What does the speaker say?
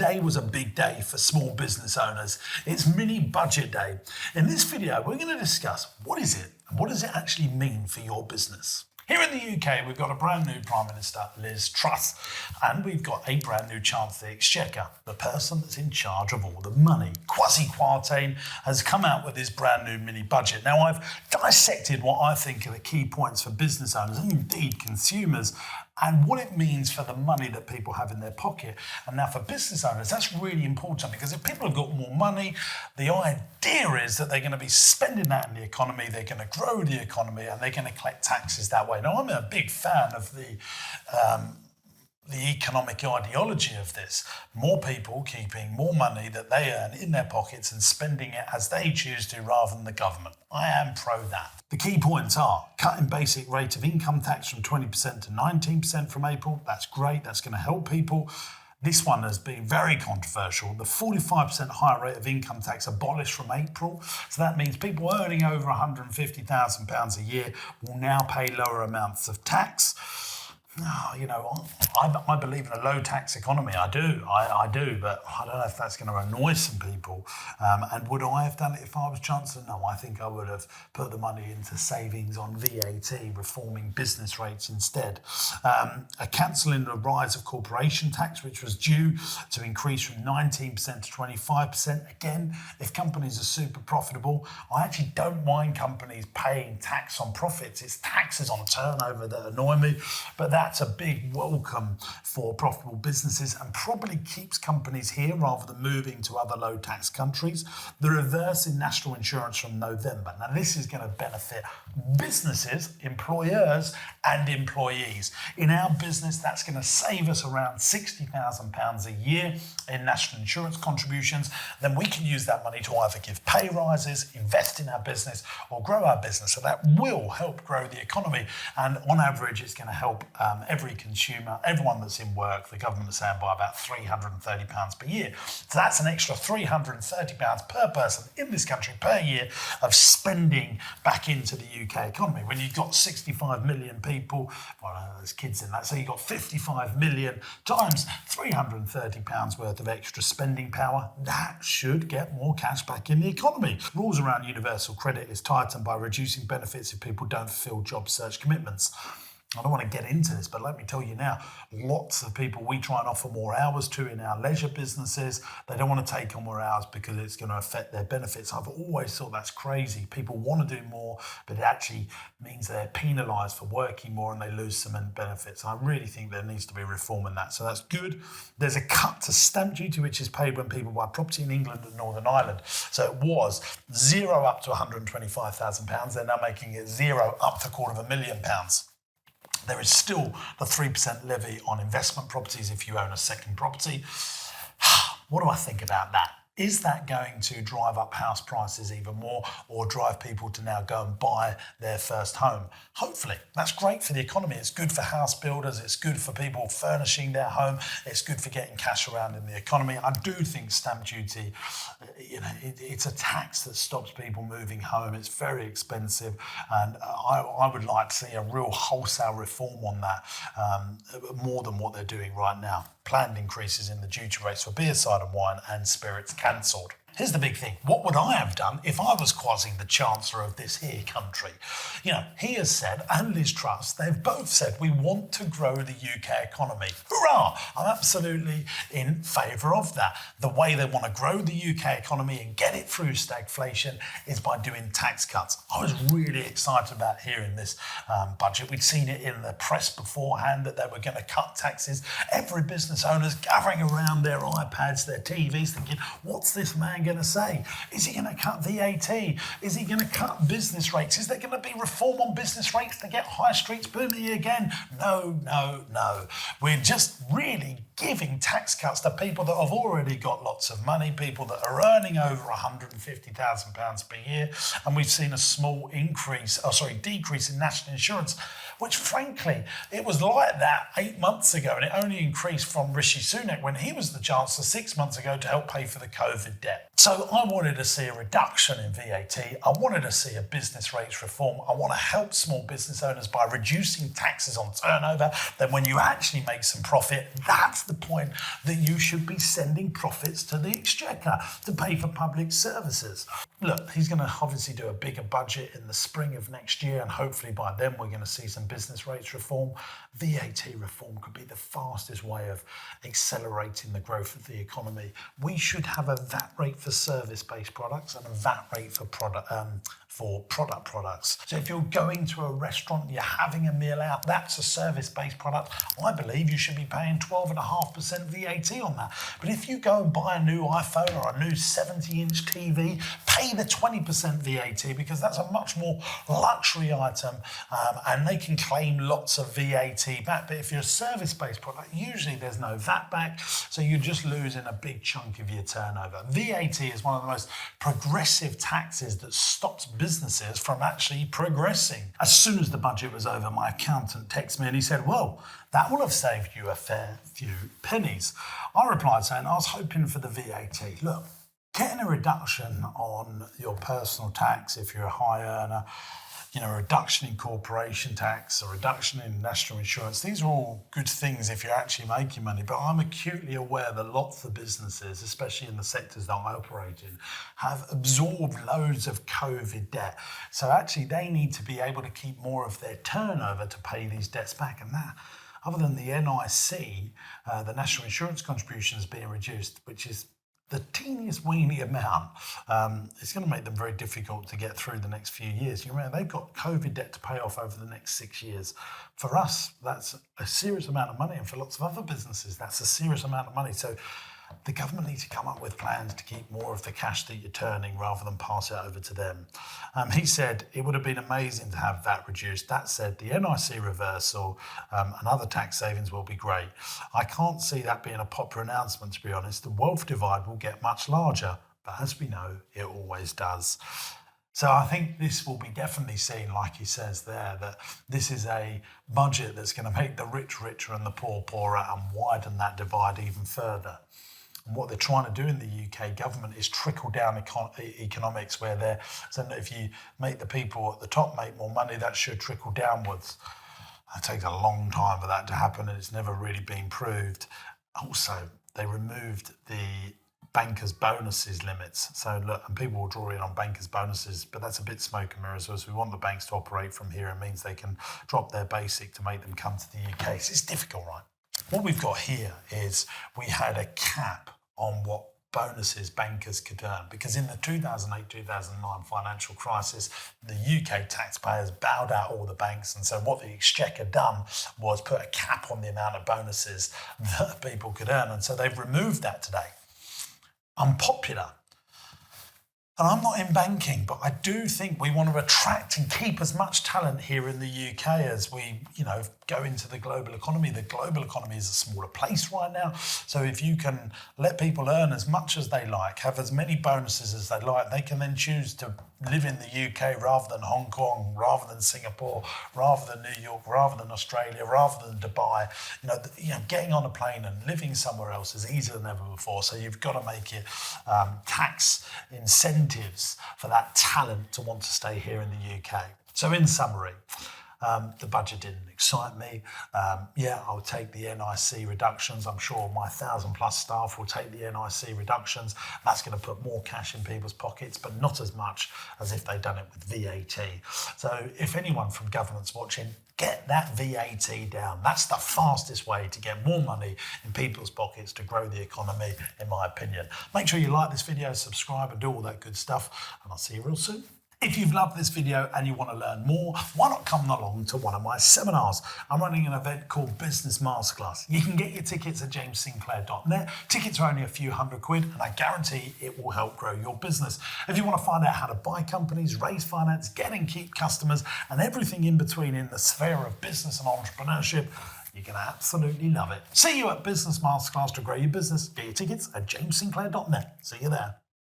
Today was a big day for small business owners. It's mini budget day. In this video, we're going to discuss what is it and what does it actually mean for your business. Here in the UK, we've got a brand new Prime Minister, Liz Truss, and we've got a brand new Chancellor of the Exchequer, the person that's in charge of all the money. Kwasi Kwarteng has come out with his brand new mini budget. Now, I've dissected what I think are the key points for business owners and indeed consumers, and what it means for the money that people have in their pocket. And now for business owners, that's really important, because if people have got more money, the idea is that they're going to be spending that in the economy, they're going to grow the economy, and they're going to collect taxes that way. Now, I'm a big fan of the economic ideology of this. More people keeping more money that they earn in their pockets and spending it as they choose to rather than the government. I am pro that. The key points are cutting basic rate of income tax from 20% to 19% from April. That's great. That's going to help people. This one has been very controversial. The 45% higher rate of income tax abolished from April. So that means people earning over £150,000 a year will now pay lower amounts of tax. You know, I believe in a low tax economy. I do, but I don't know if that's going to annoy some people. And would I have done it if I was Chancellor? No, I think I would have put the money into savings on VAT, reforming business rates instead. A cancelling the rise of corporation tax, which was due to increase from 19% to 25%. Again, if companies are super profitable, I actually don't mind companies paying tax on profits. It's taxes on turnover that annoy me, but that's a big welcome for profitable businesses and probably keeps companies here rather than moving to other low tax countries. The reverse in national insurance from November. Now, this is going to benefit businesses, employers and employees. In our business, that's going to save us around £60,000 a year in national insurance contributions. Then we can use that money to either give pay rises, invest in our business, or grow our business. So that will help grow the economy. And on average, it's going to help every consumer, everyone that's in work, the government is saying, by about £330 per year. So that's an extra £330 per person in this country per year of spending back into the UK economy. When you've got 65 million people, well, there's kids in that, so you've got 55 million times £330 worth of extra spending power. That should get more cash back in the economy. Rules around universal credit is tightened by reducing benefits if people don't fulfil job search commitments. I don't want to get into this, but let me tell you now, lots of people we try and offer more hours to in our leisure businesses. They don't want to take on more hours because it's going to affect their benefits. I've always thought that's crazy. People want to do more, but it actually means they're penalised for working more and they lose some benefits. I really think there needs to be reform in that. So that's good. There's a cut to stamp duty, which is paid when people buy property in England and Northern Ireland. So it was zero up to £125,000. They're now making it zero up to £250,000. There is still the 3% levy on investment properties if you own a second property. What do I think about that? Is that going to drive up house prices even more or drive people to now go and buy their first home? Hopefully. That's great for the economy. It's good for house builders. It's good for people furnishing their home. It's good for getting cash around in the economy. I do think stamp duty, it's a tax that stops people moving home. It's very expensive. And I would like to see a real wholesale reform on that, more than what they're doing right now. Planned increases in the duty rates for beer, cider, wine and spirits cancelled. Here's the big thing. What would I have done if I was Kwasi, the Chancellor of this here country? You know, he has said, and Liz Truss, they've both said, we want to grow the UK economy. Hurrah! I'm absolutely in favour of that. The way they want to grow the UK economy and get it through stagflation is by doing tax cuts. I was really excited about hearing this budget. We'd seen it in the press beforehand that they were going to cut taxes. Every business owner's gathering around their iPads, their TVs, thinking, what's this man going to say? Is he going to cut VAT? Is he going to cut business rates? Is there going to be reform on business rates to get high streets booming again? No. We're just really giving tax cuts to people that have already got lots of money, people that are earning over £150,000 per year. And we've seen a small decrease in national insurance. which frankly, it was like that 8 months ago, and it only increased from Rishi Sunak when he was the Chancellor 6 months ago to help pay for the COVID debt. So I wanted to see a reduction in VAT. I wanted to see a business rates reform. I want to help small business owners by reducing taxes on turnover. Then when you actually make some profit, that's the point that you should be sending profits to the Exchequer to pay for public services. Look, he's going to obviously do a bigger budget in the spring of next year, and hopefully by then we're going to see some business rates reform. VAT reform could be the fastest way of accelerating the growth of the economy. We should have a VAT rate for service-based products and a VAT rate for product products. So if you're going to a restaurant, you're having a meal out, that's a service-based product. I believe you should be paying 12.5% VAT on that. But if you go and buy a new iPhone or a new 70-inch TV, pay the 20% VAT, because that's a much more luxury item, and they can claim lots of VAT back. But if you're a service-based product, usually there's no VAT back, so you're just losing a big chunk of your turnover. VAT is one of the most progressive taxes that stops businesses from actually progressing. As soon as the budget was over, my accountant texted me and he said, well, that will have saved you a fair few pennies. I replied saying, I was hoping for the VAT. Look, getting a reduction on your personal tax if you're a high earner, a reduction in corporation tax, a reduction in national insurance, these are all good things if you're actually making money. But I'm acutely aware that lots of businesses, especially in the sectors that I operate in, have absorbed loads of COVID debt. So actually they need to be able to keep more of their turnover to pay these debts back. And that, other than the NIC, the national insurance contribution is being reduced, which is the teeniest weeny amount. It's going to make them very difficult to get through the next few years. You remember, they've got COVID debt to pay off over the next 6 years. For us, that's a serious amount of money, and for lots of other businesses, that's a serious amount of money. So the government needs to come up with plans to keep more of the cash that you're turning rather than pass it over to them. He said it would have been amazing to have that reduced. That said, the NIC reversal and other tax savings will be great. I can't see that being a popular announcement, to be honest. The wealth divide will get much larger, but as we know, it always does. So I think this will be definitely seen, like he says there, that this is a budget that's going to make the rich richer and the poor poorer and widen that divide even further. And what they're trying to do in the UK government is trickle down economics, where they're saying that if you make the people at the top make more money, that should trickle downwards. It takes a long time for that to happen, and it's never really been proved. Also, they removed the bankers' bonuses limits. So look, and people will draw in on bankers' bonuses, but that's a bit smoke and mirrors. So as we want the banks to operate from here, it means they can drop their basic to make them come to the UK. So it's difficult, right? What we've got here is we had a cap on what bonuses bankers could earn, because in the 2008-2009 financial crisis, the UK taxpayers bowed out all the banks, and so what the Exchequer done was put a cap on the amount of bonuses that people could earn, and so they've removed that today. Unpopular. And I'm not in banking, but I do think we want to attract and keep as much talent here in the UK as we, go into the global economy. The global economy is a smaller place right now. So if you can let people earn as much as they like, have as many bonuses as they like, they can then choose to live in the UK rather than Hong Kong, rather than Singapore, rather than New York, rather than Australia, rather than Dubai. Getting on a plane and living somewhere else is easier than ever before. So you've got to make it tax incentives for that talent to want to stay here in the UK. So in summary, the budget didn't excite me. I'll take the NIC reductions. I'm sure my 1,000+ staff will take the NIC reductions. That's going to put more cash in people's pockets, but not as much as if they'd done it with VAT. So if anyone from government's watching, get that VAT down. That's the fastest way to get more money in people's pockets to grow the economy, in my opinion. Make sure you like this video, subscribe, and do all that good stuff, and I'll see you real soon. If you've loved this video and you want to learn more, why not come along to one of my seminars? I'm running an event called Business Masterclass. You can get your tickets at jamessinclair.net. Tickets are only a few £100, and I guarantee it will help grow your business. If you want to find out how to buy companies, raise finance, get and keep customers, and everything in between in the sphere of business and entrepreneurship, you're going to absolutely love it. See you at Business Masterclass to grow your business. Get your tickets at jamessinclair.net. See you there.